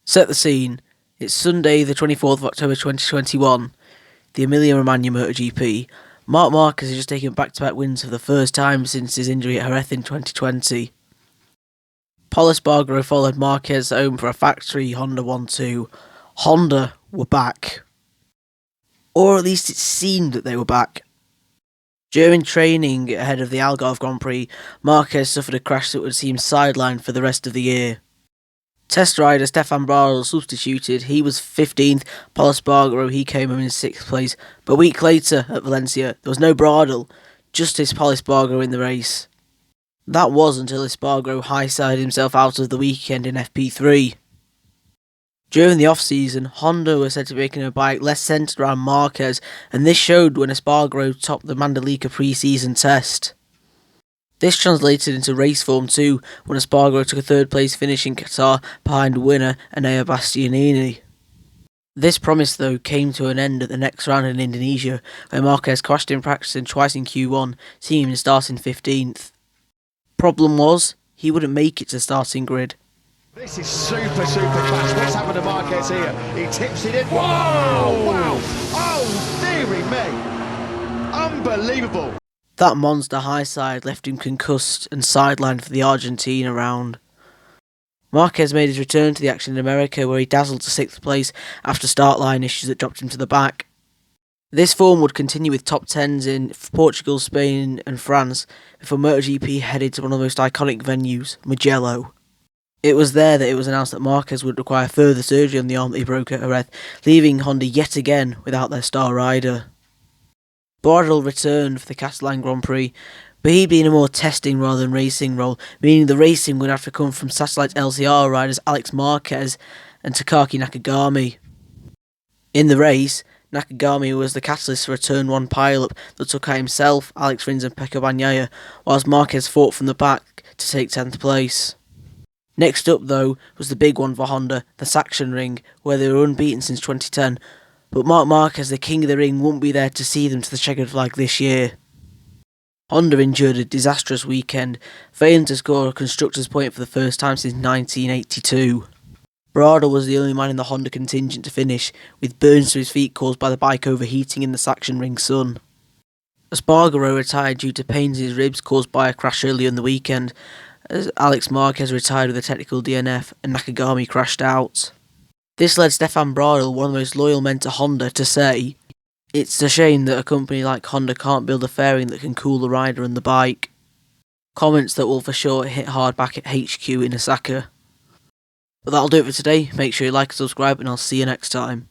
Set the scene. It's Sunday, the 24th of October 2021, the Emilia-Romagna MotoGP. Marc Marquez has just taken back-to-back wins for the first time since his injury at Jerez in 2020. Pol Espargaro followed Marquez home for a factory Honda 1-2. Honda were back. Or at least it seemed that they were back. During training ahead of the Algarve Grand Prix, Marquez suffered a crash that would see him sidelined for the rest of the year. Test rider Stefan Bradl substituted. He was 15th. Pol Espargaro, he came home in 6th place. But a week later at Valencia, there was no Bradl, just his Pol Espargaro in the race. That was until Espargaro high-sided himself out of the weekend in FP3. During the off-season, Honda were said to be making a bike less centred around Marquez, and this showed when Espargaro topped the Mandalika pre-season test. This translated into race form too, when Espargaro took a third-place finish in Qatar behind winner Enea Bastianini. This promise, though, came to an end at the next round in Indonesia, where Marquez crashed in practice and twice in Q1, seeing him starting 15th. Problem was, he wouldn't make it to the starting grid. This is super class. What's happened to Marquez here? He tips it in. Whoa! Wow! Oh, dearie me! Unbelievable! That monster high side left him concussed and sidelined for the Argentina round. Marquez made his return to the action in America, where he dazzled to 6th place after start line issues that dropped him to the back. This form would continue with top 10s in Portugal, Spain and France before MotoGP headed to one of the most iconic venues, Mugello. It was there that it was announced that Marquez would require further surgery on the arm that he broke at Jerez, leaving Honda yet again without their star rider. Bradl returned for the Catalan Grand Prix, but he'd be in a more testing rather than racing role, meaning the racing would have to come from satellite LCR riders Alex Marquez and Takaki Nakagami. In the race, Nakagami was the catalyst for a Turn 1 pile-up that took out himself, Alex Rins and Pecco Bagnaia, whilst Marquez fought from the back to take 10th place. Next up, though, was the big one for Honda, the Sachsenring, where they were unbeaten since 2010, but Marc Marquez, the king of the ring, won't be there to see them to the checkered flag this year. Honda endured a disastrous weekend, failing to score a constructors' point for the first time since 1982. Bradl was the only man in the Honda contingent to finish, with burns to his feet caused by the bike overheating in the Sachsenring sun. Espargaro retired due to pains in his ribs caused by a crash earlier in the weekend, as Alex Marquez retired with a technical DNF and Nakagami crashed out. This led Stefan Bradl, one of the most loyal men to Honda, to say, "It's a shame that a company like Honda can't build a fairing that can cool the rider and the bike." Comments that will for sure hit hard back at HQ in Osaka. But that'll do it for today. Make sure you like and subscribe, and I'll see you next time.